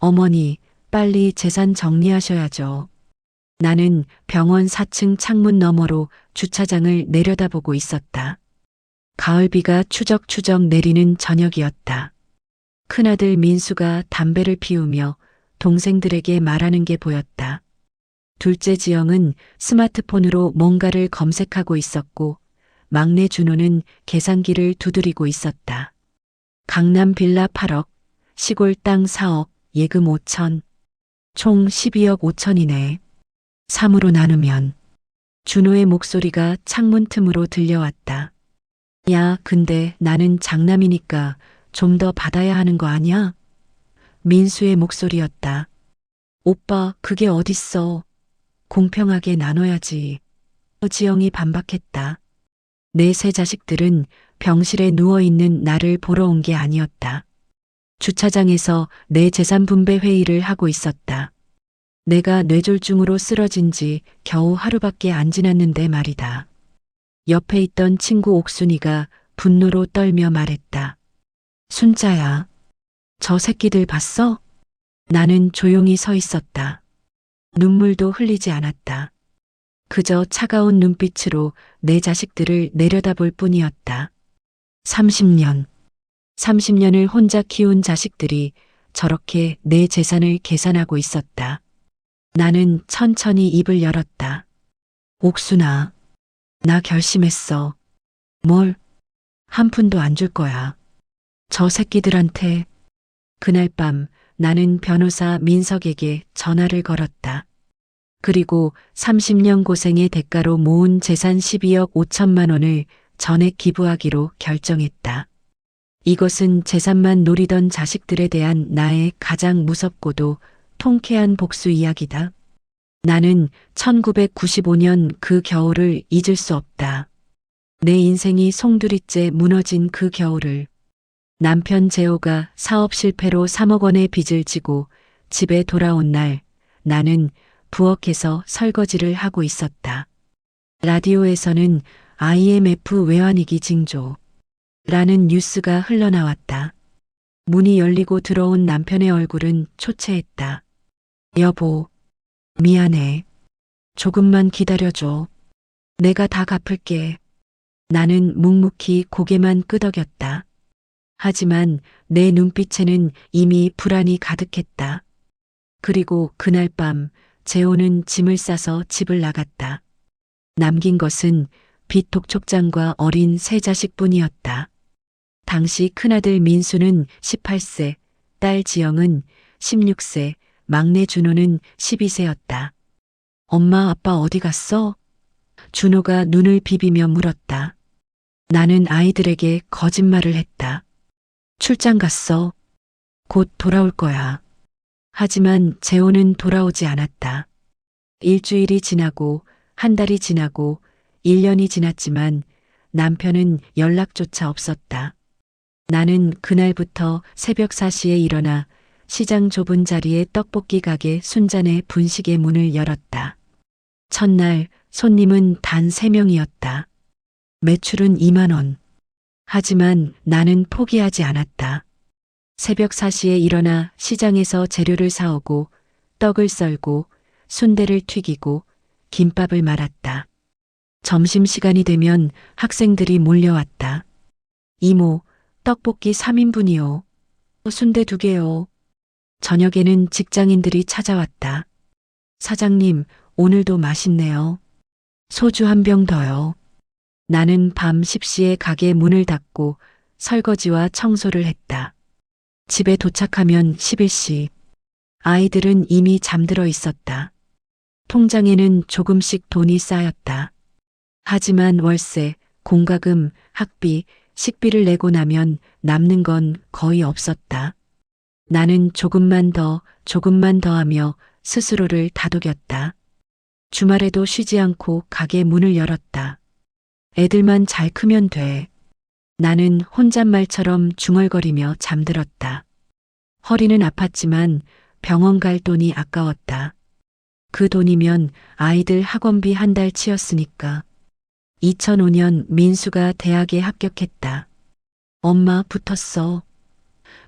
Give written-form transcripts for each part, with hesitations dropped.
어머니, 빨리 재산 정리하셔야죠. 나는 병원 4층 창문 너머로 주차장을 내려다보고 있었다. 가을비가 추적추적 내리는 저녁이었다. 큰아들 민수가 담배를 피우며 동생들에게 말하는 게 보였다. 둘째 지영은 스마트폰으로 뭔가를 검색하고 있었고 막내 준호는 계산기를 두드리고 있었다. 강남 빌라 8억, 시골 땅 4억, 예금 5천, 총 12억 5천이네. 3으로 나누면. 준호의 목소리가 창문 틈으로 들려왔다. 야, 근데 나는 장남이니까 좀 더 받아야 하는 거 아니야? 민수의 목소리였다. 오빠, 그게 어딨어. 공평하게 나눠야지. 지영이 반박했다. 내 세 자식들은 병실에 누워있는 나를 보러 온 게 아니었다. 주차장에서 내 재산 분배 회의를 하고 있었다. 내가 뇌졸중으로 쓰러진 지 겨우 하루밖에 안 지났는데 말이다. 옆에 있던 친구 옥순이가 분노로 떨며 말했다. 순자야, 저 새끼들 봤어? 나는 조용히 서 있었다. 눈물도 흘리지 않았다. 그저 차가운 눈빛으로 내 자식들을 내려다볼 뿐이었다. 30년을 혼자 키운 자식들이 저렇게 내 재산을 계산하고 있었다. 나는 천천히 입을 열었다. 옥순아, 나 결심했어. 뭘? 한 푼도 안 줄 거야. 저 새끼들한테. 그날 밤 나는 변호사 민석에게 전화를 걸었다. 그리고 30년 고생의 대가로 모은 재산 12억 5천만 원을 전액 기부하기로 결정했다. 이것은 재산만 노리던 자식들에 대한 나의 가장 무섭고도 통쾌한 복수 이야기다. 나는 1995년 그 겨울을 잊을 수 없다. 내 인생이 송두리째 무너진 그 겨울을. 남편 재호가 사업 실패로 3억 원의 빚을 지고 집에 돌아온 날 나는 부엌에서 설거지를 하고 있었다. 라디오에서는 IMF 외환위기 징조 라는 뉴스가 흘러나왔다. 문이 열리고 들어온 남편의 얼굴은 초췌했다. 여보, 미안해. 조금만 기다려줘. 내가 다 갚을게. 나는 묵묵히 고개만 끄덕였다. 하지만 내 눈빛에는 이미 불안이 가득했다. 그리고 그날 밤 재호는 짐을 싸서 집을 나갔다. 남긴 것은 빚 독촉장과 어린 세 자식뿐이었다. 당시 큰아들 민수는 18세, 딸 지영은 16세, 막내 준호는 12세였다. 엄마, 아빠 어디 갔어? 준호가 눈을 비비며 물었다. 나는 아이들에게 거짓말을 했다. 출장 갔어. 곧 돌아올 거야. 하지만 재호는 돌아오지 않았다. 일주일이 지나고 한 달이 지나고 1년이 지났지만 남편은 연락조차 없었다. 나는 그날부터 새벽 4시에 일어나 시장 좁은 자리에 떡볶이 가게 순잔의 분식의 문을 열었다. 첫날 손님은 단 3명이었다. 매출은 2만 원. 하지만 나는 포기하지 않았다. 새벽 4시에 일어나 시장에서 재료를 사오고 떡을 썰고 순대를 튀기고 김밥을 말았다. 점심시간이 되면 학생들이 몰려왔다. 이모, 떡볶이 3인분이요. 순대 2개요. 저녁에는 직장인들이 찾아왔다. 사장님, 오늘도 맛있네요. 소주 한 병 더요. 나는 밤 10시에 가게 문을 닫고 설거지와 청소를 했다. 집에 도착하면 11시. 아이들은 이미 잠들어 있었다. 통장에는 조금씩 돈이 쌓였다. 하지만 월세, 공과금, 학비, 식비를 내고 나면 남는 건 거의 없었다. 나는 조금만 더 하며 스스로를 다독였다. 주말에도 쉬지 않고 가게 문을 열었다. 애들만 잘 크면 돼. 나는 혼잣말처럼 중얼거리며 잠들었다. 허리는 아팠지만 병원 갈 돈이 아까웠다. 그 돈이면 아이들 학원비 한 달치였으니까. 2005년 민수가 대학에 합격했다. 엄마, 붙었어.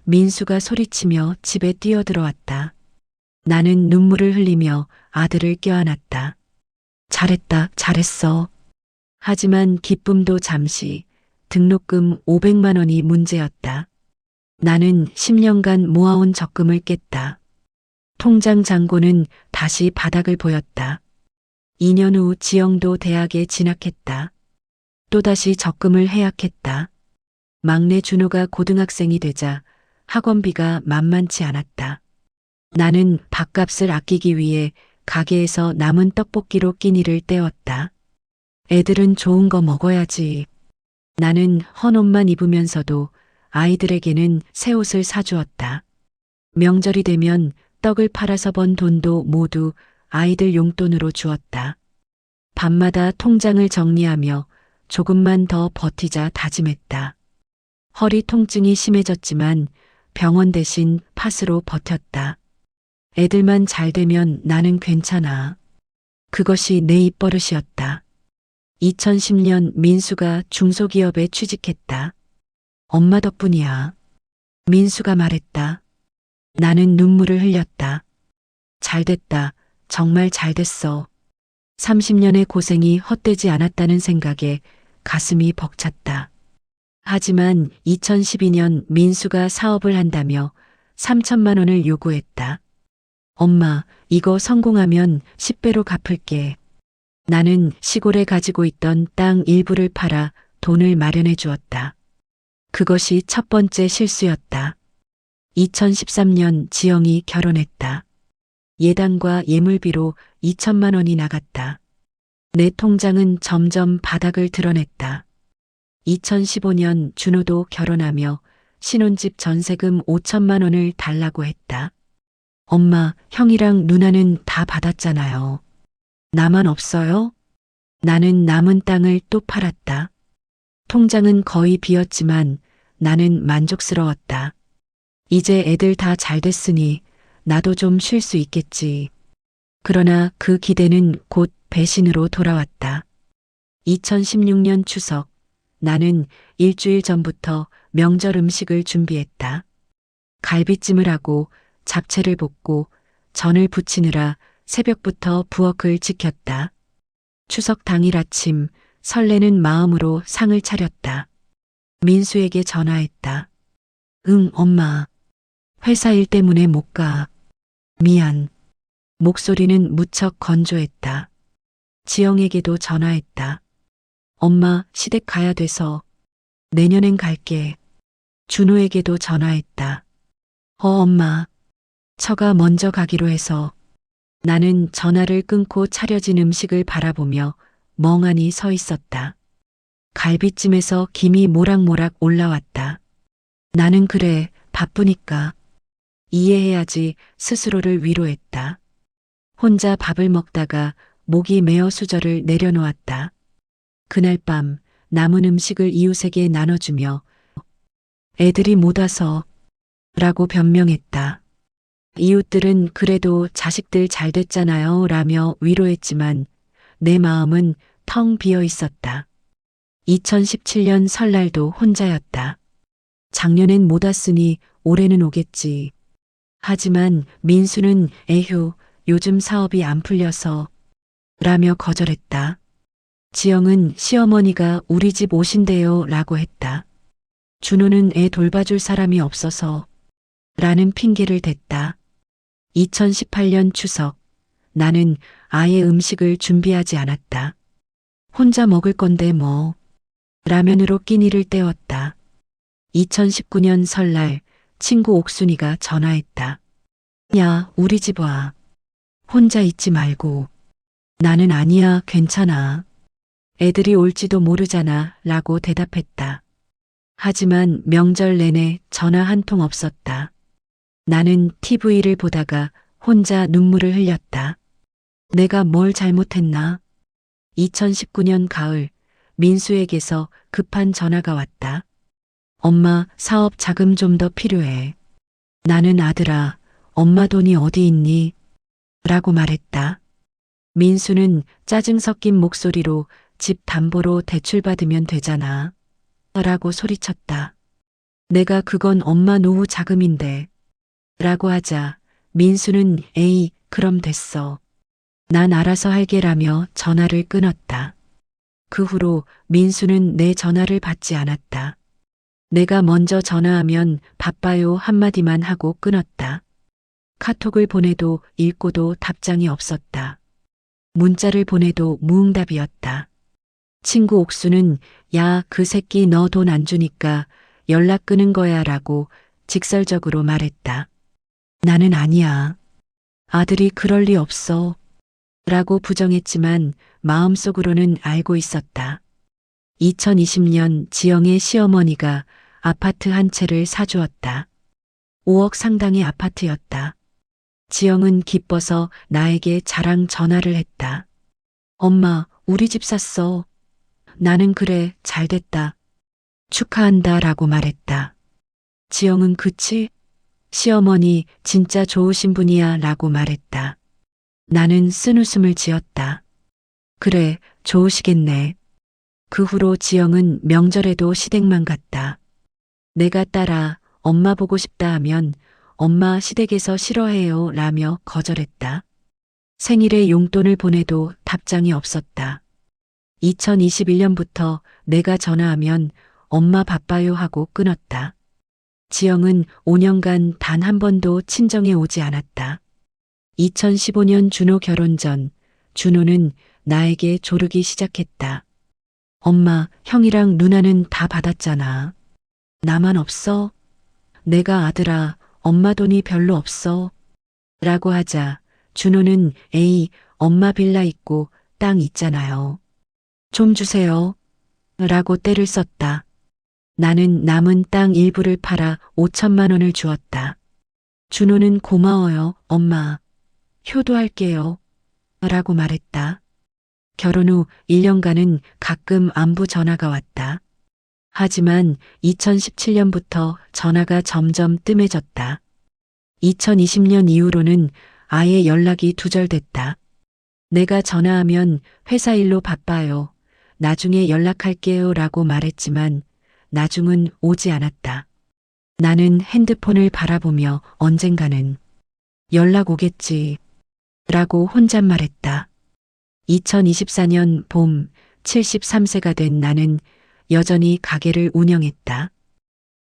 민수가 소리치며 집에 뛰어들어왔다. 나는 눈물을 흘리며 아들을 껴안았다. 잘했다, 잘했어. 하지만 기쁨도 잠시, 등록금 500만 원이 문제였다. 나는 10년간 모아온 적금을 깼다. 통장 잔고는 다시 바닥을 보였다. 2년 후 지영도 대학에 진학했다. 또다시 적금을 해약했다. 막내 준호가 고등학생이 되자 학원비가 만만치 않았다. 나는 밥값을 아끼기 위해 가게에서 남은 떡볶이로 끼니를 때웠다. 애들은 좋은 거 먹어야지. 나는 헌 옷만 입으면서도 아이들에게는 새 옷을 사주었다. 명절이 되면 떡을 팔아서 번 돈도 모두 아이들 용돈으로 주었다. 밤마다 통장을 정리하며 조금만 더 버티자 다짐했다. 허리 통증이 심해졌지만 병원 대신 팥으로 버텼다. 애들만 잘 되면 나는 괜찮아. 그것이 내 입버릇이었다. 2010년 민수가 중소기업에 취직했다. 엄마 덕분이야. 민수가 말했다. 나는 눈물을 흘렸다. 잘됐다. 정말 잘됐어. 30년의 고생이 헛되지 않았다는 생각에 가슴이 벅찼다. 하지만 2012년 민수가 사업을 한다며 3천만 원을 요구했다. 엄마, 이거 성공하면 10배로 갚을게. 나는 시골에 가지고 있던 땅 일부를 팔아 돈을 마련해 주었다. 그것이 첫 번째 실수였다. 2013년 지영이 결혼했다. 예단과 예물비로 2천만 원이 나갔다. 내 통장은 점점 바닥을 드러냈다. 2015년 준호도 결혼하며 신혼집 전세금 5천만 원을 달라고 했다. 엄마, 형이랑 누나는 다 받았잖아요. 나만 없어요? 나는 남은 땅을 또 팔았다. 통장은 거의 비었지만 나는 만족스러웠다. 이제 애들 다 잘 됐으니 나도 좀 쉴 수 있겠지. 그러나 그 기대는 곧 배신으로 돌아왔다. 2016년 추석, 나는 일주일 전부터 명절 음식을 준비했다. 갈비찜을 하고 잡채를 볶고 전을 부치느라 새벽부터 부엌을 지켰다. 추석 당일 아침 설레는 마음으로 상을 차렸다. 민수에게 전화했다. 응, 엄마. 회사 일 때문에 못 가. 미안. 목소리는 무척 건조했다. 지영에게도 전화했다. 엄마, 시댁 가야 돼서 내년엔 갈게. 준호에게도 전화했다. 엄마. 처가 먼저 가기로 해서. 나는 전화를 끊고 차려진 음식을 바라보며 멍하니 서 있었다. 갈비찜에서 김이 모락모락 올라왔다. 나는 그래, 바쁘니까. 이해해야지 스스로를 위로했다. 혼자 밥을 먹다가 목이 메어 수저를 내려놓았다. 그날 밤 남은 음식을 이웃에게 나눠주며 애들이 못 와서 라고 변명했다. 이웃들은 그래도 자식들 잘 됐잖아요 라며 위로했지만 내 마음은 텅 비어 있었다. 2017년 설날도 혼자였다. 작년엔 못 왔으니 올해는 오겠지. 하지만 민수는 에휴, 요즘 사업이 안 풀려서 라며 거절했다. 지영은 시어머니가 우리 집 오신대요 라고 했다. 준호는 애 돌봐줄 사람이 없어서 라는 핑계를 댔다. 2018년 추석, 나는 아예 음식을 준비하지 않았다. 혼자 먹을 건데 뭐. 라면으로 끼니를 때웠다. 2019년 설날 친구 옥순이가 전화했다. 야, 우리 집 와. 혼자 있지 말고. 나는 아니야, 괜찮아. 애들이 올지도 모르잖아 라고 대답했다. 하지만 명절 내내 전화 한 통 없었다. 나는 TV를 보다가 혼자 눈물을 흘렸다. 내가 뭘 잘못했나? 2019년 가을, 민수에게서 급한 전화가 왔다. 엄마, 사업 자금 좀 더 필요해. 나는 아들아, 엄마 돈이 어디 있니? 라고 말했다. 민수는 짜증 섞인 목소리로 집 담보로 대출받으면 되잖아. 라고 소리쳤다. 내가 그건 엄마 노후 자금인데. 라고 하자 민수는 에이, 그럼 됐어. 난 알아서 할게라며 전화를 끊었다. 그 후로 민수는 내 전화를 받지 않았다. 내가 먼저 전화하면 바빠요 한마디만 하고 끊었다. 카톡을 보내도 읽고도 답장이 없었다. 문자를 보내도 무응답이었다. 친구 옥수는 야, 그 새끼 너 돈 안 주니까 연락 끊은 거야 라고 직설적으로 말했다. 나는 아니야. 아들이 그럴 리 없어. 라고 부정했지만 마음속으로는 알고 있었다. 2020년 지영의 시어머니가 아파트 한 채를 사주었다. 5억 상당의 아파트였다. 지영은 기뻐서 나에게 자랑 전화를 했다. 엄마, 우리 집 샀어. 나는 그래, 잘 됐다. 축하한다 라고 말했다. 지영은 그치? 시어머니 진짜 좋으신 분이야 라고 말했다. 나는 쓴웃음을 지었다. 그래, 좋으시겠네. 그 후로 지영은 명절에도 시댁만 갔다. 내가 따라 엄마 보고 싶다 하면 엄마 시댁에서 싫어해요 라며 거절했다. 생일에 용돈을 보내도 답장이 없었다. 2021년부터 내가 전화하면 엄마 바빠요 하고 끊었다. 지영은 5년간 단 한 번도 친정에 오지 않았다. 2015년 준호 결혼 전 준호는 나에게 조르기 시작했다. 엄마, 형이랑 누나는 다 받았잖아. 나만 없어? 내가 아들아, 엄마 돈이 별로 없어. 라고 하자 준호는 에이, 엄마 빌라 있고 땅 있잖아요. 좀 주세요. 라고 떼를 썼다. 나는 남은 땅 일부를 팔아 5천만 원을 주었다. 준호는 고마워요, 엄마. 효도할게요. 라고 말했다. 결혼 후 1년간은 가끔 안부 전화가 왔다. 하지만 2017년부터 전화가 점점 뜸해졌다. 2020년 이후로는 아예 연락이 두절됐다. 내가 전화하면 회사 일로 바빠요. 나중에 연락할게요 라고 말했지만 나중은 오지 않았다. 나는 핸드폰을 바라보며 언젠가는 연락 오겠지 라고 혼잣말했다. 2024년 봄 73세가 된 나는 여전히 가게를 운영했다.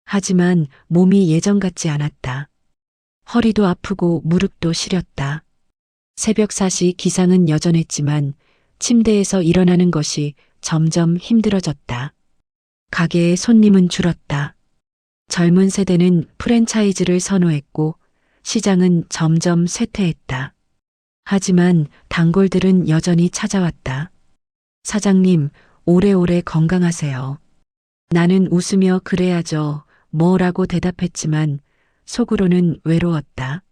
하지만 몸이 예전 같지 않았다. 허리도 아프고 무릎도 시렸다. 새벽 4시 기상은 여전했지만 침대에서 일어나는 것이 점점 힘들어졌다. 가게의 손님은 줄었다. 젊은 세대는 프랜차이즈를 선호했고 시장은 점점 쇠퇴했다. 하지만 단골들은 여전히 찾아왔다. 사장님, 오래오래 건강하세요. 나는 웃으며 그래야죠. 뭐라고 대답했지만 속으로는 외로웠다.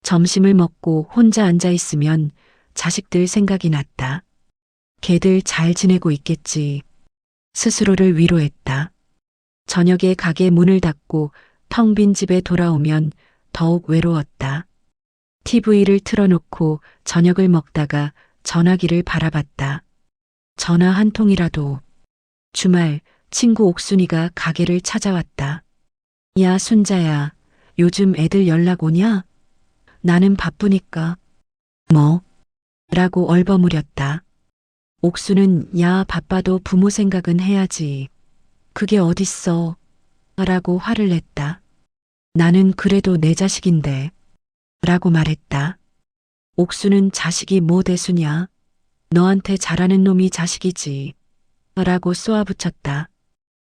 점심을 먹고 혼자 앉아 있으면 자식들 생각이 났다. 걔들 잘 지내고 있겠지. 스스로를 위로했다. 저녁에 가게 문을 닫고 텅 빈 집에 돌아오면 더욱 외로웠다. TV를 틀어놓고 저녁을 먹다가 전화기를 바라봤다. 전화 한 통이라도. 주말 친구 옥순이가 가게를 찾아왔다. 야, 순자야, 요즘 애들 연락 오냐? 나는 바쁘니까. 뭐? 라고 얼버무렸다. 옥수는 야, 바빠도 부모 생각은 해야지. 그게 어딨어? 라고 화를 냈다. 나는 그래도 내 자식인데. 라고 말했다. 옥수는 자식이 뭐 대수냐? 너한테 잘하는 놈이 자식이지. 라고 쏘아붙였다.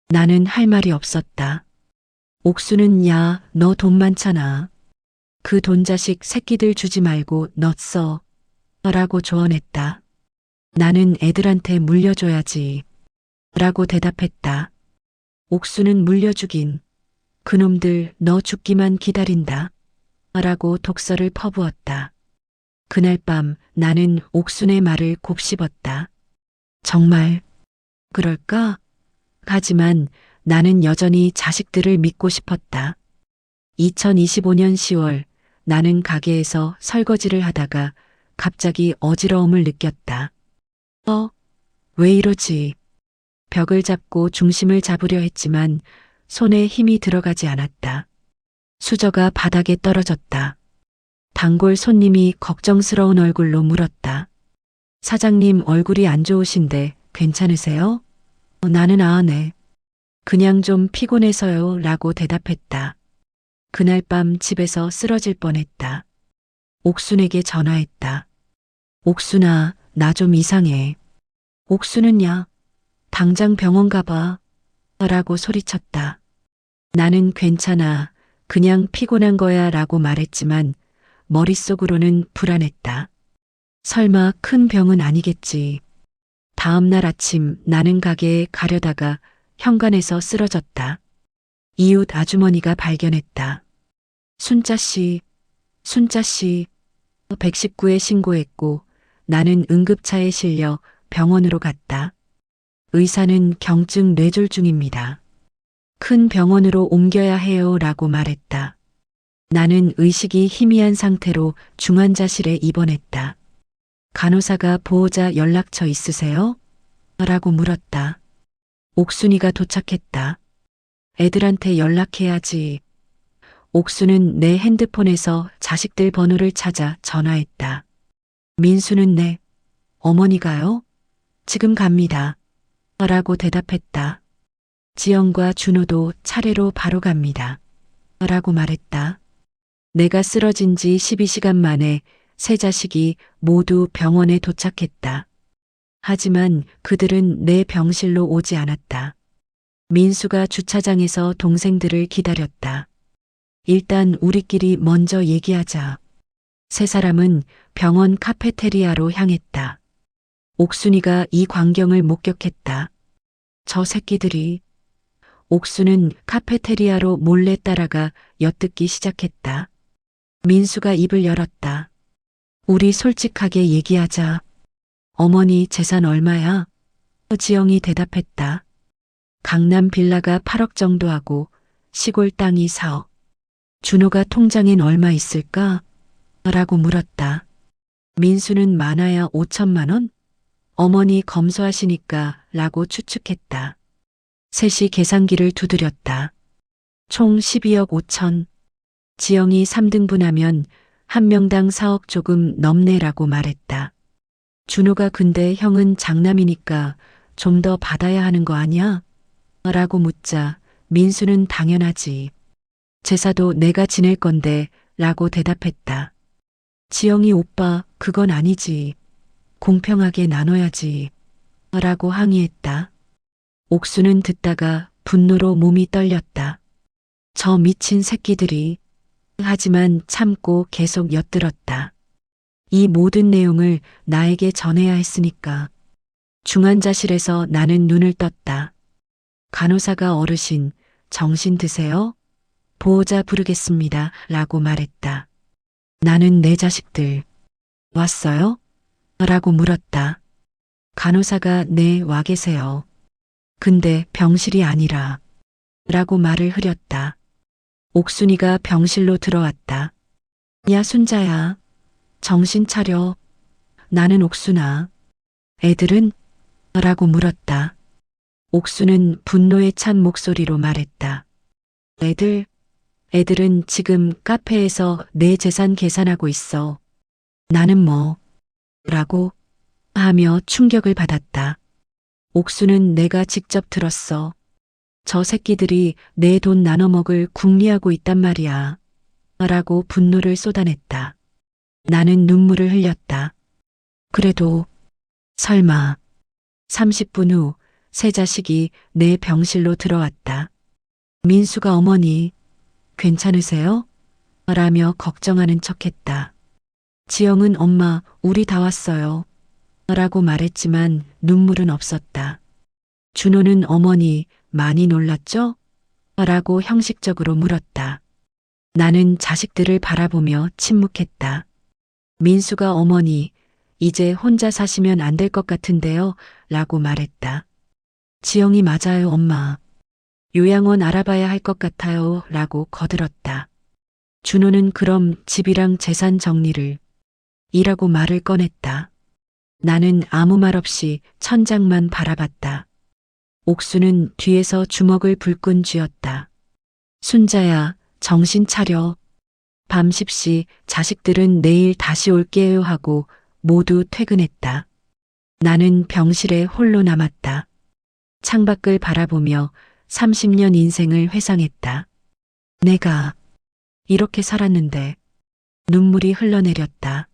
나는 할 말이 없었다. 옥수는 야, 너 돈 많잖아. 그 돈 자식 새끼들 주지 말고 너 써. 라고 조언했다. 나는 애들한테 물려줘야지. 라고 대답했다. 옥수는 물려주긴. 그놈들 너 죽기만 기다린다. 라고 독서를 퍼부었다. 그날 밤 나는 옥순의 말을 곱씹었다. 정말 그럴까? 하지만 나는 여전히 자식들을 믿고 싶었다. 2025년 10월 나는 가게에서 설거지를 하다가 갑자기 어지러움을 느꼈다. 왜 이러지? 벽을 잡고 중심을 잡으려 했지만 손에 힘이 들어가지 않았다. 수저가 바닥에 떨어졌다. 단골 손님이 걱정스러운 얼굴로 물었다. 사장님 얼굴이 안 좋으신데 괜찮으세요? 나는 네. 그냥 좀 피곤해서요 라고 대답했다. 그날 밤 집에서 쓰러질 뻔했다. 옥순에게 전화했다. 옥순아, 나 좀 이상해. 옥순은야, 당장 병원 가봐. 라고 소리쳤다. 나는 괜찮아. 그냥 피곤한 거야 라고 말했지만 머릿속으로는 불안했다. 설마 큰 병은 아니겠지. 다음 날 아침 나는 가게에 가려다가 현관에서 쓰러졌다. 이웃 아주머니가 발견했다. 순자씨, 순자씨, 119에 신고했고 나는 응급차에 실려 병원으로 갔다. 의사는 경증 뇌졸중입니다. 큰 병원으로 옮겨야 해요 라고 말했다. 나는 의식이 희미한 상태로 중환자실에 입원했다. 간호사가 보호자 연락처 있으세요? 라고 물었다. 옥순이가 도착했다. 애들한테 연락해야지. 옥순은 내 핸드폰에서 자식들 번호를 찾아 전화했다. 민수는 네. 어머니가요? 지금 갑니다. 라고 대답했다. 지영과 준호도 차례로 바로 갑니다. 라고 말했다. 내가 쓰러진 지 12시간 만에 세 자식이 모두 병원에 도착했다. 하지만 그들은 내 병실로 오지 않았다. 민수가 주차장에서 동생들을 기다렸다. 일단 우리끼리 먼저 얘기하자. 세 사람은 병원 카페테리아로 향했다. 옥순이가 이 광경을 목격했다. 저 새끼들이. 옥순은 카페테리아로 몰래 따라가 엿듣기 시작했다. 민수가 입을 열었다. 우리 솔직하게 얘기하자. 어머니 재산 얼마야? 지영이 대답했다. 강남 빌라가 8억 정도 하고 시골 땅이 4억. 준호가 통장엔 얼마 있을까? 라고 물었다. 민수는 많아야 5천만 원? 어머니 검소하시니까 라고 추측했다. 셋이 계산기를 두드렸다. 총 12억 5천. 지영이 3등분하면 한 명당 4억 조금 넘네라고 말했다. 준호가 근데 형은 장남이니까 좀 더 받아야 하는 거 아니야? 라고 묻자 민수는 당연하지. 제사도 내가 지낼 건데 라고 대답했다. 지영이 오빠 그건 아니지. 공평하게 나눠야지. 라고 항의했다. 옥수는 듣다가 분노로 몸이 떨렸다. 저 미친 새끼들이. 하지만 참고 계속 엿들었다. 이 모든 내용을 나에게 전해야 했으니까. 중환자실에서 나는 눈을 떴다. 간호사가 어르신, 정신 드세요? 보호자 부르겠습니다. 라고 말했다. 나는 내 자식들. 왔어요? 라고 물었다. 간호사가 네, 와 계세요. 근데 병실이 아니라. 라고 말을 흐렸다. 옥순이가 병실로 들어왔다. 야, 순자야. 정신 차려. 나는 옥순아. 애들은? 라고 물었다. 옥수는 분노에 찬 목소리로 말했다. 애들은 지금 카페에서 내 재산 계산하고 있어. 나는 뭐? 라고 하며 충격을 받았다. 옥수는 내가 직접 들었어. 저 새끼들이 내 돈 나눠 먹을 궁리하고 있단 말이야. 라고 분노를 쏟아냈다. 나는 눈물을 흘렸다. 그래도 설마. 30분 후 세 자식이 내 병실로 들어왔다. 민수가 어머니, 괜찮으세요? 라며 걱정하는 척했다. 지영은 엄마, 우리 다 왔어요. 라고 말했지만 눈물은 없었다. 준호는 어머니, 많이 놀랐죠? 라고 형식적으로 물었다. 나는 자식들을 바라보며 침묵했다. 민수가 어머니, 이제 혼자 사시면 안 될 것 같은데요. 라고 말했다. 지영이 맞아요, 엄마. 요양원 알아봐야 할 것 같아요. 라고 거들었다. 준호는 그럼 집이랑 재산 정리를. 이라고 말을 꺼냈다. 나는 아무 말 없이 천장만 바라봤다. 옥수는 뒤에서 주먹을 불끈 쥐었다. 순자야, 정신 차려. 밤 10시 자식들은 내일 다시 올게요 하고 모두 퇴근했다. 나는 병실에 홀로 남았다. 창밖을 바라보며 30년 인생을 회상했다. 내가 이렇게 살았는데 눈물이 흘러내렸다.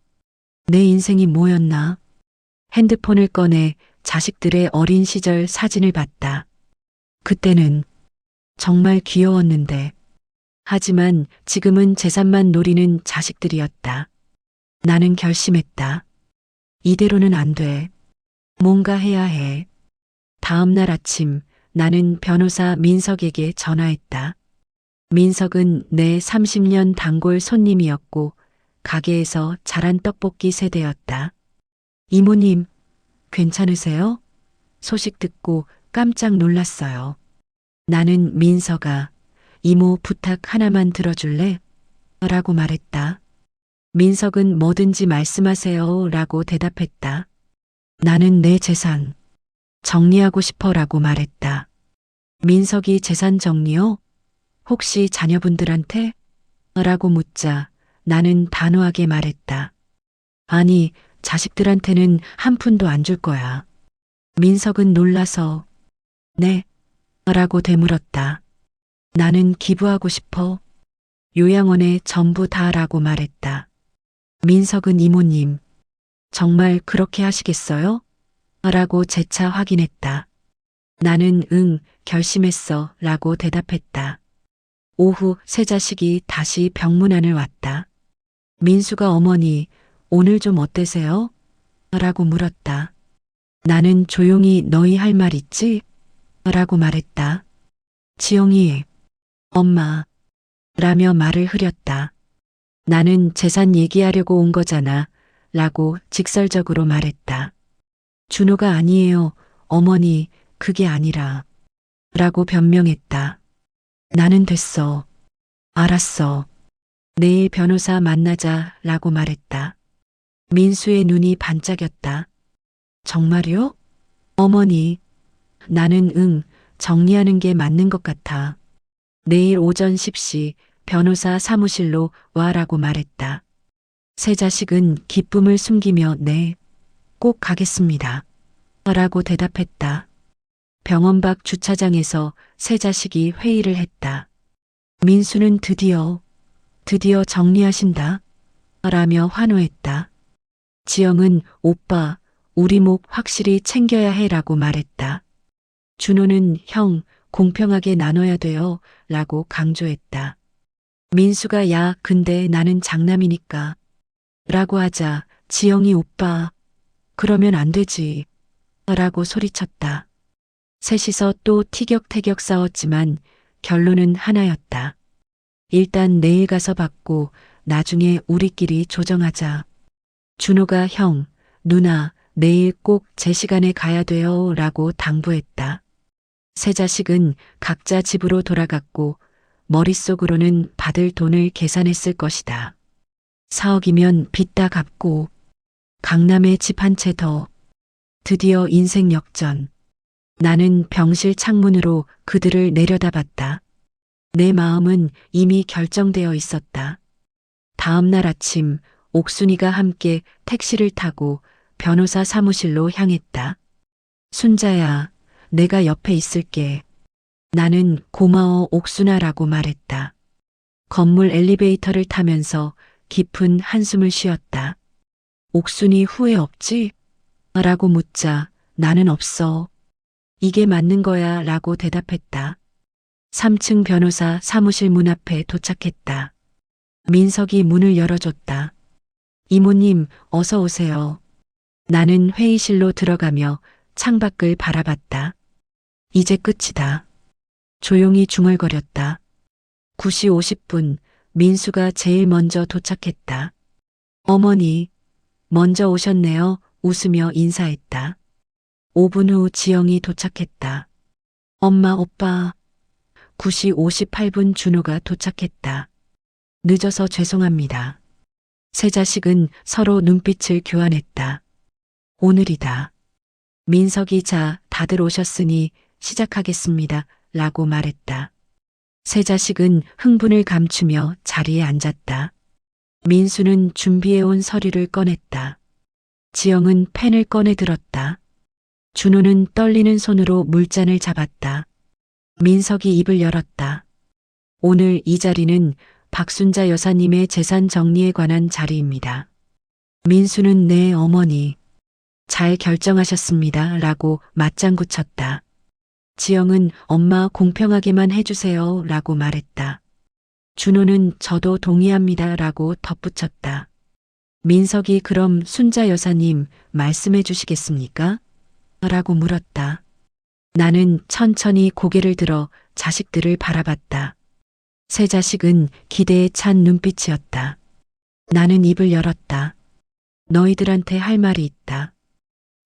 내 인생이 뭐였나? 핸드폰을 꺼내 자식들의 어린 시절 사진을 봤다. 그때는 정말 귀여웠는데. 하지만 지금은 재산만 노리는 자식들이었다. 나는 결심했다. 이대로는 안 돼. 뭔가 해야 해. 다음 날 아침 나는 변호사 민석에게 전화했다. 민석은 내 30년 단골 손님이었고 가게에서 자란 떡볶이 세대였다. 이모님, 괜찮으세요? 소식 듣고 깜짝 놀랐어요. 나는 민석아, 이모 부탁 하나만 들어줄래? 라고 말했다. 민석은 뭐든지 말씀하세요 라고 대답했다. 나는 내 재산 정리하고 싶어 라고 말했다. 민석이 재산 정리요? 혹시 자녀분들한테? 라고 묻자 나는 단호하게 말했다. 아니, 자식들한테는 한 푼도 안 줄 거야. 민석은 놀라서 네? 라고 되물었다. 나는 기부하고 싶어. 요양원에 전부 다라고 말했다. 민석은 이모님, 정말 그렇게 하시겠어요? 라고 재차 확인했다. 나는 응, 결심했어 라고 대답했다. 오후 세 자식이 다시 병문 안을 왔다. 민수가 어머니, 오늘 좀 어때세요? 라고 물었다. 나는 조용히 너희 할 말 있지? 라고 말했다. 지영이, 엄마, 라며 말을 흐렸다. 나는 재산 얘기하려고 온 거잖아, 라고 직설적으로 말했다. 준호가 아니에요, 어머니, 그게 아니라, 라고 변명했다. 나는 됐어. 알았어. 내일 변호사 만나자, 라고 말했다. 민수의 눈이 반짝였다. 정말요? 어머니, 나는 응, 정리하는 게 맞는 것 같아. 내일 오전 10시 변호사 사무실로 와라고 말했다. 세 자식은 기쁨을 숨기며 네, 꼭 가겠습니다. 라고 대답했다. 병원 밖 주차장에서 세 자식이 회의를 했다. 민수는 드디어 정리하신다. 라며 환호했다. 지영은 오빠, 우리 목 확실히 챙겨야 해라고 말했다. 준호는 형, 공평하게 나눠야 돼요. 라고 강조했다. 민수가 야, 근데 나는 장남이니까. 라고 하자 지영이 오빠, 그러면 안 되지. 라고 소리쳤다. 셋이서 또 티격태격 싸웠지만 결론은 하나였다. 일단 내일 가서 받고 나중에 우리끼리 조정하자. 준호가 형, 누나, 내일 꼭 제 시간에 가야 돼요. 라고 당부했다. 세 자식은 각자 집으로 돌아갔고 머릿속으로는 받을 돈을 계산했을 것이다. 4억이면 빚 다 갚고 강남에 집 한 채 더. 드디어 인생 역전. 나는 병실 창문으로 그들을 내려다봤다. 내 마음은 이미 결정되어 있었다. 다음 날 아침 옥순이가 함께 택시를 타고 변호사 사무실로 향했다. 순자야, 내가 옆에 있을게. 나는 고마워 옥순아라고 말했다. 건물 엘리베이터를 타면서 깊은 한숨을 쉬었다. 옥순이 후회 없지? 라고 묻자 나는 없어. 이게 맞는 거야 라고 대답했다. 3층 변호사 사무실 문 앞에 도착했다. 민석이 문을 열어줬다. 이모님, 어서 오세요. 나는 회의실로 들어가며 창밖을 바라봤다. 이제 끝이다. 조용히 중얼거렸다. 9시 50분 민수가 제일 먼저 도착했다. 어머니, 먼저 오셨네요. 웃으며 인사했다. 5분 후 지영이 도착했다. 엄마, 오빠. 9시 58분 준호가 도착했다. 늦어서 죄송합니다. 세 자식은 서로 눈빛을 교환했다. 오늘이다. 민석이 자, 다들 오셨으니 시작하겠습니다. 라고 말했다. 새 자식은 흥분을 감추며 자리에 앉았다. 민수는 준비해온 서류를 꺼냈다. 지영은 펜을 꺼내 들었다. 준호는 떨리는 손으로 물잔을 잡았다. 민석이 입을 열었다. 오늘 이 자리는 박순자 여사님의 재산 정리에 관한 자리입니다. 민수는 네 어머니. 잘 결정하셨습니다. 라고 맞장구 쳤다. 지영은 엄마 공평하게만 해주세요. 라고 말했다. 준호는 저도 동의합니다. 라고 덧붙였다. 민석이 그럼 순자 여사님 말씀해 주시겠습니까? 라고 물었다. 나는 천천히 고개를 들어 자식들을 바라봤다. 세 자식은 기대에 찬 눈빛이었다. 나는 입을 열었다. 너희들한테 할 말이 있다.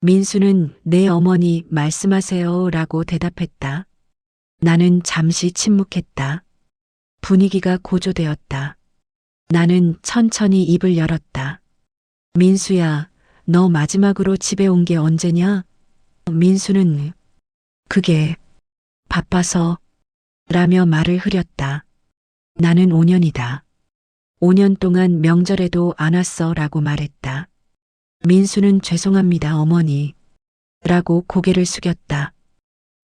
민수는 네 어머니 말씀하세요. 라고 대답했다. 나는 잠시 침묵했다. 분위기가 고조되었다. 나는 천천히 입을 열었다. 민수야, 너 마지막으로 집에 온 게 언제냐? 민수는 그게 바빠서 라며 말을 흐렸다. 나는 5년이다. 5년 동안 명절에도 안 왔어 라고 말했다. 민수는 죄송합니다 어머니 라고 고개를 숙였다.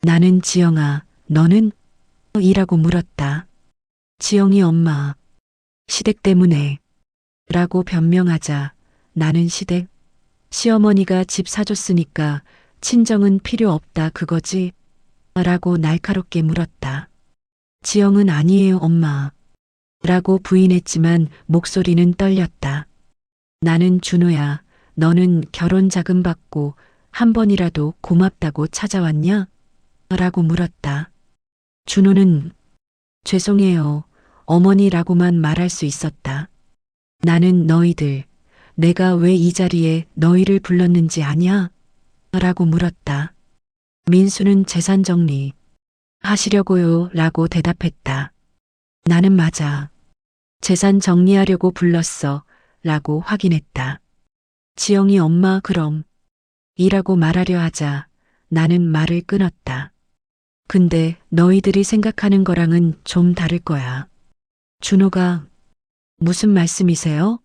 나는 지영아, 너는? 이라고 물었다. 지영이 엄마, 시댁 때문에 라고 변명하자 나는 시댁? 시어머니가 집 사줬으니까 친정은 필요 없다 그거지? 라고 날카롭게 물었다. 지영은 아니에요 엄마 라고 부인했지만 목소리는 떨렸다. 나는 준호야, 너는 결혼 자금 받고 한 번이라도 고맙다고 찾아왔냐? 라고 물었다. 준호는 죄송해요 어머니라고만 말할 수 있었다. 나는 너희들, 내가 왜 이 자리에 너희를 불렀는지 아냐? 라고 물었다. 민수는 재산 정리 하시려고요 라고 대답했다. 나는 맞아. 재산 정리하려고 불렀어 라고 확인했다. 지영이 엄마 그럼 이라고 말하려 하자 나는 말을 끊었다. 근데 너희들이 생각하는 거랑은 좀 다를 거야. 준호가 무슨 말씀이세요?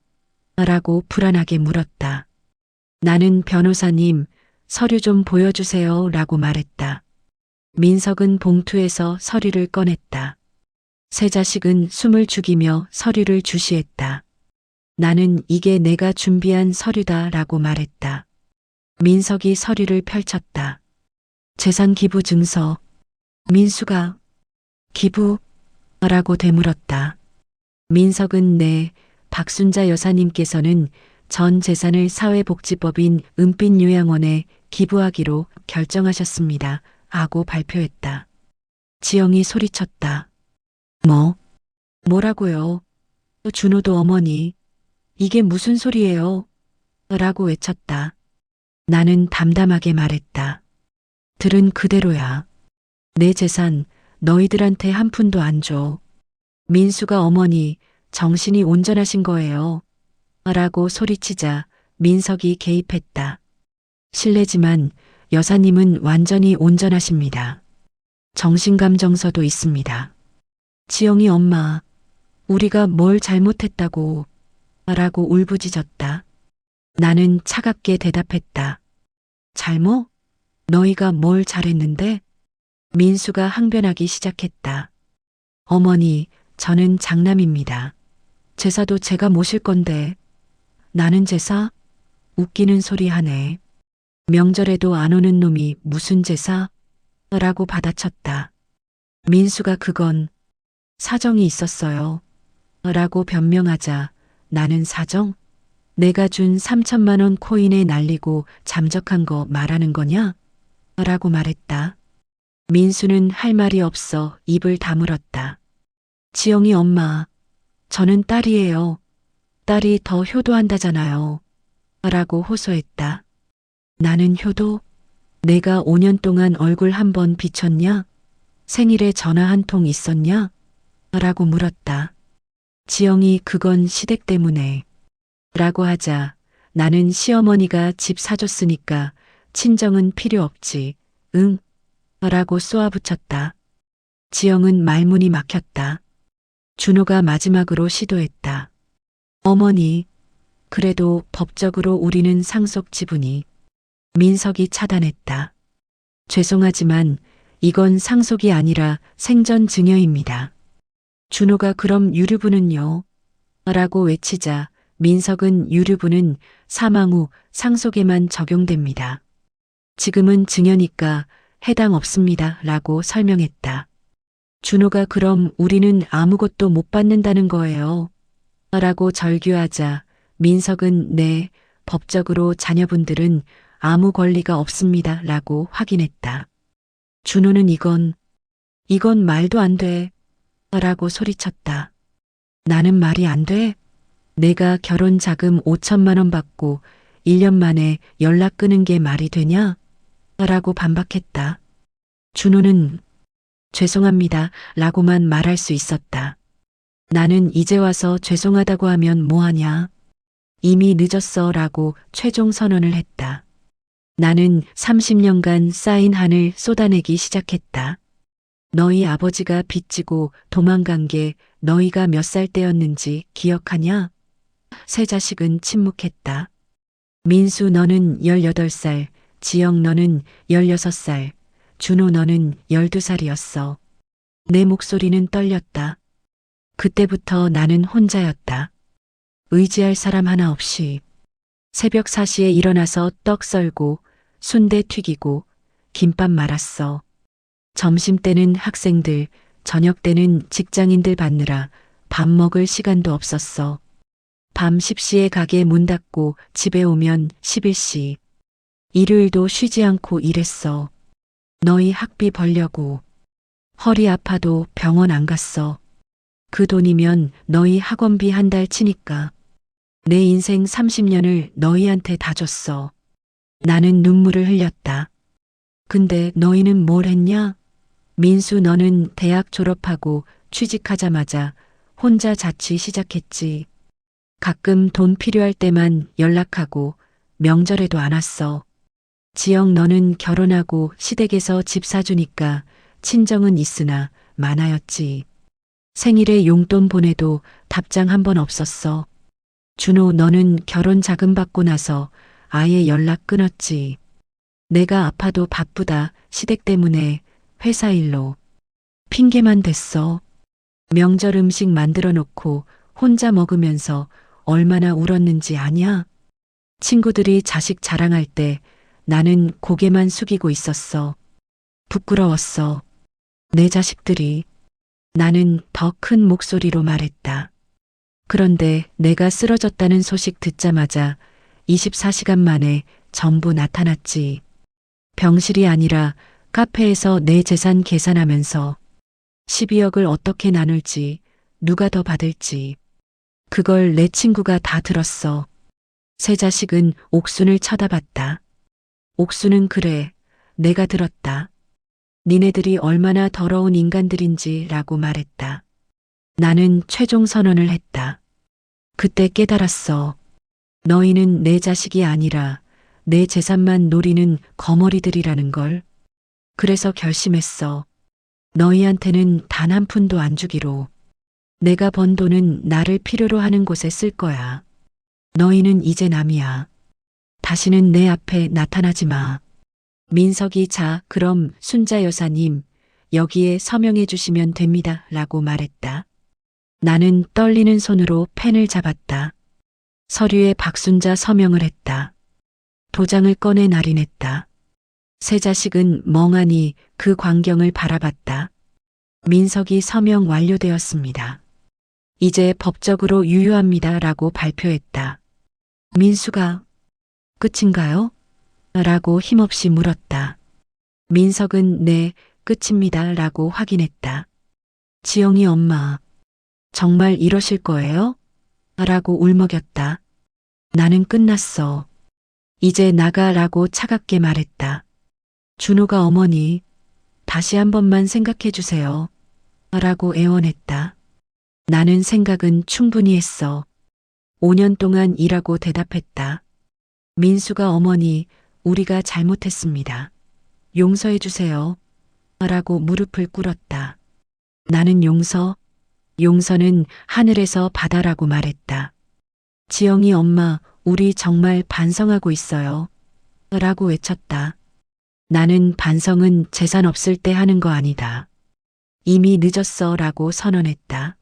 라고 불안하게 물었다. 나는 변호사님 서류 좀 보여주세요 라고 말했다. 민석은 봉투에서 서류를 꺼냈다. 세 자식은 숨을 죽이며 서류를 주시했다. 나는 이게 내가 준비한 서류다 라고 말했다. 민석이 서류를 펼쳤다. 재산 기부 증서. 민수가 기부? 라고 되물었다. 민석은 네, 박순자 여사님께서는 전 재산을 사회복지법인 은빛요양원에 기부하기로 결정하셨습니다. 하고 발표했다. 지영이 소리쳤다. 뭐라고요? 준호도 어머니. 이게 무슨 소리예요? 라고 외쳤다. 나는 담담하게 말했다. 들은 그대로야. 내 재산 너희들한테 한 푼도 안 줘. 민수가 어머니 정신이 온전하신 거예요. 라고 소리치자 민석이 개입했다. 실례지만 여사님은 완전히 온전하십니다. 정신감정서도 있습니다. 지영이 엄마, 우리가 뭘 잘못했다고 라고 울부짖었다. 나는 차갑게 대답했다. 잘못? 너희가 뭘 잘했는데? 민수가 항변하기 시작했다. 어머니, 저는 장남입니다. 제사도 제가 모실 건데. 나는 제사? 웃기는 소리 하네. 명절에도 안 오는 놈이 무슨 제사? 라고 받아쳤다. 민수가 그건 사정이 있었어요. 라고 변명하자 나는 사정? 내가 준 3천만 원 코인에 날리고 잠적한 거 말하는 거냐? 라고 말했다. 민수는 할 말이 없어 입을 다물었다. 지영이 엄마, 저는 딸이에요. 딸이 더 효도한다잖아요. 라고 호소했다. 나는 효도? 내가 5년 동안 얼굴 한 번 비쳤냐? 생일에 전화 한 통 있었냐? 라고 물었다. 지영이 그건 시댁 때문에. 라고 하자 나는 시어머니가 집 사줬으니까 친정은 필요 없지. 응? 라고 쏘아붙였다. 지영은 말문이 막혔다. 준호가 마지막으로 시도했다. 어머니, 그래도 법적으로 우리는 상속 지분이. 민석이 차단했다. 죄송하지만 이건 상속이 아니라 생전 증여입니다. 준호가 그럼 유류분은요? 라고 외치자 민석은 유류분은 사망 후 상속에만 적용됩니다. 지금은 증여니까 해당 없습니다. 라고 설명했다. 준호가 그럼 우리는 아무것도 못 받는다는 거예요. 라고 절규하자 민석은 네, 법적으로 자녀분들은 아무 권리가 없습니다. 라고 확인했다. 준호는 이건 말도 안 돼. 라고 소리쳤다. 나는 말이 안 돼? 내가 결혼 자금 5천만 원 받고 1년 만에 연락 끊은 게 말이 되냐? 라고 반박했다. 준호는 죄송합니다. 라고만 말할 수 있었다. 나는 이제 와서 죄송하다고 하면 뭐하냐? 이미 늦었어. 라고 최종 선언을 했다. 나는 30년간 쌓인 한을 쏟아내기 시작했다. 너희 아버지가 빚지고 도망간 게 너희가 몇 살 때였는지 기억하냐? 세 자식은 침묵했다. 민수 너는 18살, 지영 너는 16살, 준호 너는 12살이었어. 내 목소리는 떨렸다. 그때부터 나는 혼자였다. 의지할 사람 하나 없이 새벽 4시에 일어나서 떡 썰고 순대 튀기고 김밥 말았어. 점심 때는 학생들, 저녁 때는 직장인들 받느라 밥 먹을 시간도 없었어. 밤 10시에 가게 문 닫고 집에 오면 11시. 일요일도 쉬지 않고 일했어. 너희 학비 벌려고. 허리 아파도 병원 안 갔어. 그 돈이면 너희 학원비 한 달 치니까. 내 인생 30년을 너희한테 다 줬어. 나는 눈물을 흘렸다. 근데 너희는 뭘 했냐? 민수 너는 대학 졸업하고 취직하자마자 혼자 자취 시작했지. 가끔 돈 필요할 때만 연락하고 명절에도 안 왔어. 지영 너는 결혼하고 시댁에서 집 사주니까 친정은 있으나 많아였지. 생일에 용돈 보내도 답장 한 번 없었어. 준호 너는 결혼 자금 받고 나서 아예 연락 끊었지. 내가 아파도 바쁘다 시댁 때문에 회사 일로. 핑계만 댔어. 명절 음식 만들어 놓고 혼자 먹으면서 얼마나 울었는지 아냐? 친구들이 자식 자랑할 때 나는 고개만 숙이고 있었어. 부끄러웠어. 내 자식들이. 나는 더 큰 목소리로 말했다. 그런데 내가 쓰러졌다는 소식 듣자마자 24시간 만에 전부 나타났지. 병실이 아니라 카페에서 내 재산 계산하면서 12억을 어떻게 나눌지, 누가 더 받을지. 그걸 내 친구가 다 들었어. 세 자식은 옥순을 쳐다봤다. 옥순은 그래, 내가 들었다. 니네들이 얼마나 더러운 인간들인지 라고 말했다. 나는 최종 선언을 했다. 그때 깨달았어. 너희는 내 자식이 아니라 내 재산만 노리는 거머리들이라는 걸. 그래서 결심했어. 너희한테는 단 한 푼도 안 주기로. 내가 번 돈은 나를 필요로 하는 곳에 쓸 거야. 너희는 이제 남이야. 다시는 내 앞에 나타나지 마. 민석이 자, 그럼 순자 여사님, 여기에 서명해 주시면 됩니다. 라고 말했다. 나는 떨리는 손으로 펜을 잡았다. 서류에 박순자 서명을 했다. 도장을 꺼내 날인했다. 세 자식은 멍하니 그 광경을 바라봤다. 민석이 서명 완료되었습니다. 이제 법적으로 유효합니다. 라고 발표했다. 민수가 끝인가요? 라고 힘없이 물었다. 민석은 네, 끝입니다. 라고 확인했다. 지영이 엄마, 정말 이러실 거예요? 라고 울먹였다. 나는 끝났어. 이제 나가라고 차갑게 말했다. 준호가 어머니, 다시 한 번만 생각해 주세요. 라고 애원했다. 나는 생각은 충분히 했어. 5년 동안 일하고 대답했다. 민수가 어머니, 우리가 잘못했습니다. 용서해 주세요. 라고 무릎을 꿇었다. 나는 용서는 하늘에서 바다라고 말했다. 지영이 엄마, 우리 정말 반성하고 있어요. 라고 외쳤다. 나는 반성은 재산 없을 때 하는 거 아니다. 이미 늦었어 라고 선언했다.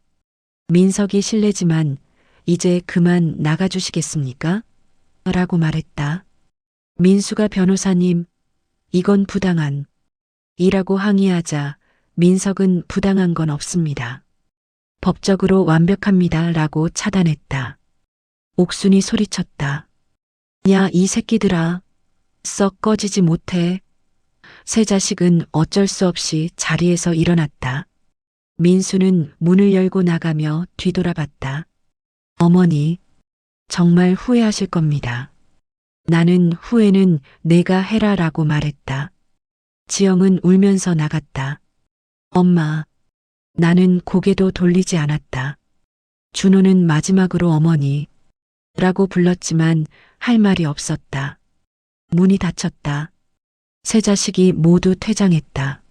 민석이 실례지만 이제 그만 나가주시겠습니까? 라고 말했다. 민수가 변호사님, 이건 부당한 이라고 항의하자 민석은 부당한 건 없습니다. 법적으로 완벽합니다 라고 차단했다. 옥순이 소리쳤다. 야, 이 새끼들아. 썩 꺼지지 못해. 세 자식은 어쩔 수 없이 자리에서 일어났다. 민수는 문을 열고 나가며 뒤돌아봤다. 어머니, 정말 후회하실 겁니다. 나는 후회는 내가 해라라고 말했다. 지영은 울면서 나갔다. 엄마, 나는 고개도 돌리지 않았다. 준호는 마지막으로 어머니 라고 불렀지만 할 말이 없었다. 문이 닫혔다. 세 자식이 모두 퇴장했다.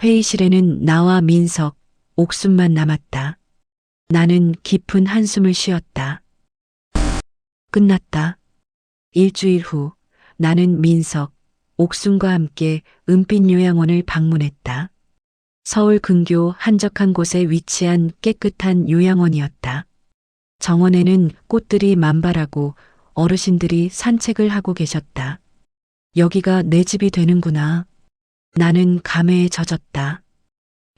회의실에는 나와 민석, 옥순만 남았다. 나는 깊은 한숨을 쉬었다. 끝났다. 일주일 후 나는 민석, 옥순과 함께 은빛 요양원을 방문했다. 서울 근교 한적한 곳에 위치한 깨끗한 요양원이었다. 정원에는 꽃들이 만발하고 어르신들이 산책을 하고 계셨다. 여기가 내 집이 되는구나. 나는 감회에 젖었다.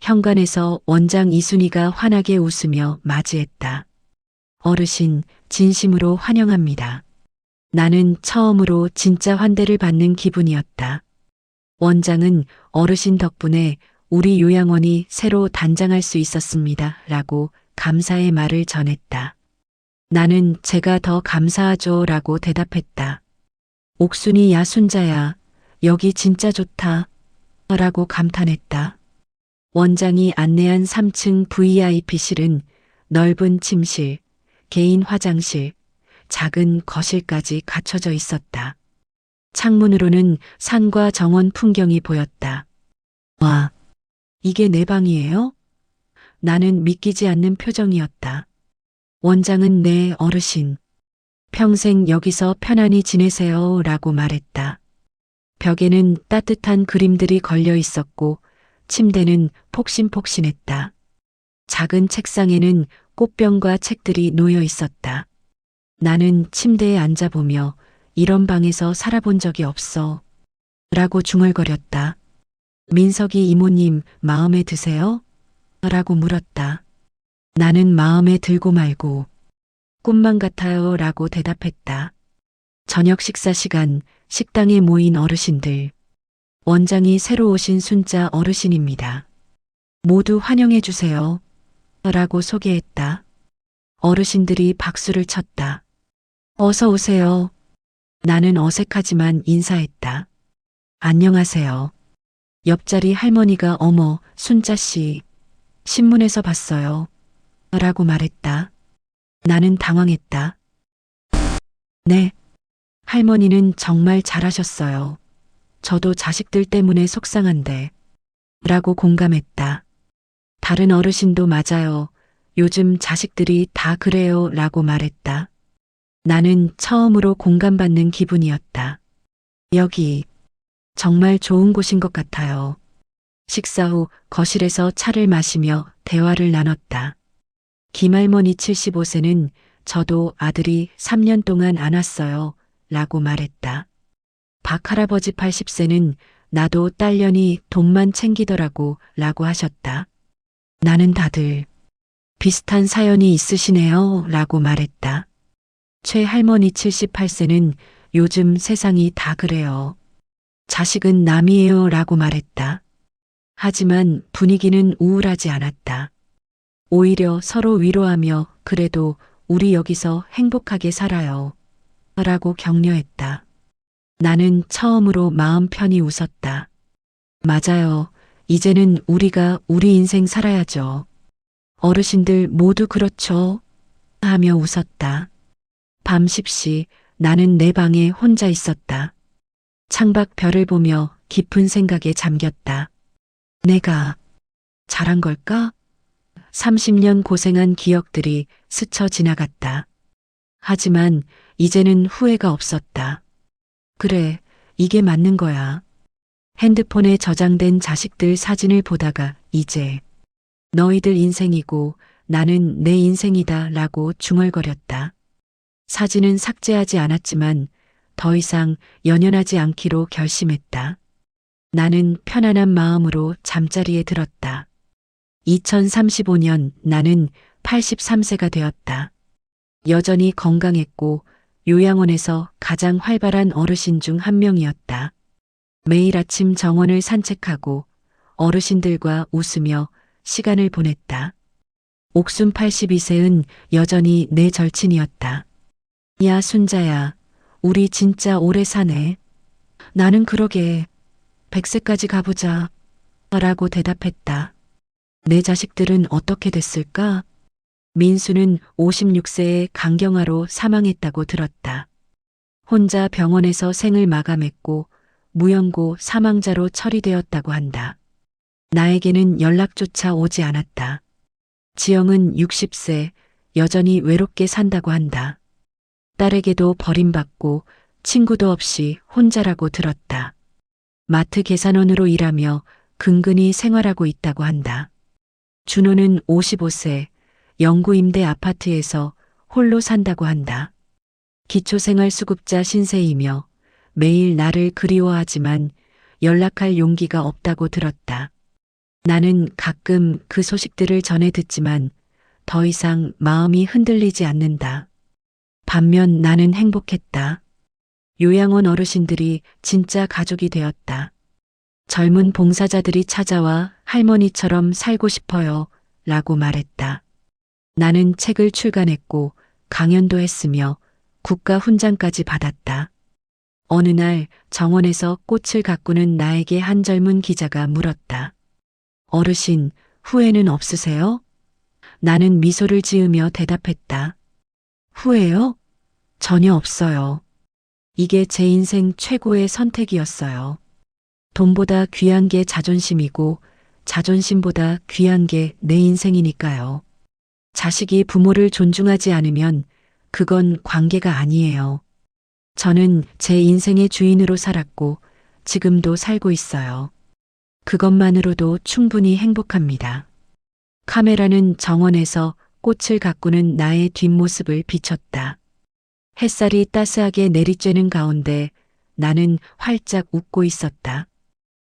현관에서 원장 이순희가 환하게 웃으며 맞이했다. 어르신, 진심으로 환영합니다. 나는 처음으로 진짜 환대를 받는 기분이었다. 원장은 어르신 덕분에 우리 요양원이 새로 단장할 수 있었습니다. 라고 감사의 말을 전했다. 나는 제가 더 감사하죠. 라고 대답했다. 옥순이 야 순자야, 여기 진짜 좋다. 라고 감탄했다. 원장이 안내한 3층 VIP실은 넓은 침실, 개인 화장실, 작은 거실까지 갖춰져 있었다. 창문으로는 산과 정원 풍경이 보였다. 와, 이게 내 방이에요? 나는 믿기지 않는 표정이었다. 원장은 내 어르신. 평생 여기서 편안히 지내세요. 라고 말했다. 벽에는 따뜻한 그림들이 걸려 있었고 침대는 폭신폭신했다. 작은 책상에는 꽃병과 책들이 놓여 있었다. 나는 침대에 앉아보며 이런 방에서 살아본 적이 없어. 라고 중얼거렸다. 민석이 이모님 마음에 드세요? 라고 물었다. 나는 마음에 들고 말고 꿈만 같아요. 라고 대답했다. 저녁 식사 시간, 식당에 모인 어르신들. 원장이 새로 오신 순자 어르신입니다. 모두 환영해 주세요. 라고 소개했다. 어르신들이 박수를 쳤다. 어서 오세요. 나는 어색하지만 인사했다. 안녕하세요. 옆자리 할머니가 어머, 순자 씨. 신문에서 봤어요. 라고 말했다. 나는 당황했다. 네. 할머니는 정말 잘하셨어요. 저도 자식들 때문에 속상한데. 라고 공감했다. 다른 어르신도 맞아요. 요즘 자식들이 다 그래요. 라고 말했다. 나는 처음으로 공감받는 기분이었다. 여기 정말 좋은 곳인 것 같아요. 식사 후 거실에서 차를 마시며 대화를 나눴다. 김할머니 75세는 저도 아들이 3년 동안 안았어요. 라고 말했다. 박할아버지 80세는 나도 딸년이 돈만 챙기더라고. 라고 하셨다. 나는 다들 비슷한 사연이 있으시네요. 라고 말했다. 최할머니 78세는 요즘 세상이 다 그래요. 자식은 남이에요. 라고 말했다. 하지만 분위기는 우울하지 않았다. 오히려 서로 위로하며 그래도 우리 여기서 행복하게 살아요. 라고 격려했다. 나는 처음으로 마음 편히 웃었다. 맞아요. 이제는 우리가 우리 인생 살아야죠. 어르신들 모두 그렇죠. 하며 웃었다. 밤 10시 나는 내 방에 혼자 있었다. 창밖 별을 보며 깊은 생각에 잠겼다. 내가 잘한 걸까? 30년 고생한 기억들이 스쳐 지나갔다. 하지만 이제는 후회가 없었다. 그래, 이게 맞는 거야. 핸드폰에 저장된 자식들 사진을 보다가 이제 너희들 인생이고 나는 내 인생이다 라고 중얼거렸다. 사진은 삭제하지 않았지만 더 이상 연연하지 않기로 결심했다. 나는 편안한 마음으로 잠자리에 들었다. 2035년 나는 83세가 되었다. 여전히 건강했고 요양원에서 가장 활발한 어르신 중 한 명이었다. 매일 아침 정원을 산책하고 어르신들과 웃으며 시간을 보냈다. 옥순 82세은 여전히 내 절친이었다. 야, 순자야, 우리 진짜 오래 사네. 나는 그러게 100세까지 가보자. 라고 대답했다. 내 자식들은 어떻게 됐을까? 민수는 56세에 간경화로 사망했다고 들었다. 혼자 병원에서 생을 마감했고 무연고 사망자로 처리되었다고 한다. 나에게는 연락조차 오지 않았다. 지영은 60세, 여전히 외롭게 산다고 한다. 딸에게도 버림받고 친구도 없이 혼자라고 들었다. 마트 계산원으로 일하며 근근히 생활하고 있다고 한다. 준호는 55세, 영구 임대 아파트에서 홀로 산다고 한다. 기초생활수급자 신세이며 매일 나를 그리워하지만 연락할 용기가 없다고 들었다. 나는 가끔 그 소식들을 전해 듣지만 더 이상 마음이 흔들리지 않는다. 반면 나는 행복했다. 요양원 어르신들이 진짜 가족이 되었다. 젊은 봉사자들이 찾아와 할머니처럼 살고 싶어요 라고 말했다. 나는 책을 출간했고 강연도 했으며 국가 훈장까지 받았다. 어느 날 정원에서 꽃을 가꾸는 나에게 한 젊은 기자가 물었다. 어르신, 후회는 없으세요? 나는 미소를 지으며 대답했다. 후회요? 전혀 없어요. 이게 제 인생 최고의 선택이었어요. 돈보다 귀한 게 자존심이고 자존심보다 귀한 게 내 인생이니까요. 자식이 부모를 존중하지 않으면 그건 관계가 아니에요. 저는 제 인생의 주인으로 살았고 지금도 살고 있어요. 그것만으로도 충분히 행복합니다. 카메라는 정원에서 꽃을 가꾸는 나의 뒷모습을 비췄다. 햇살이 따스하게 내리쬐는 가운데 나는 활짝 웃고 있었다.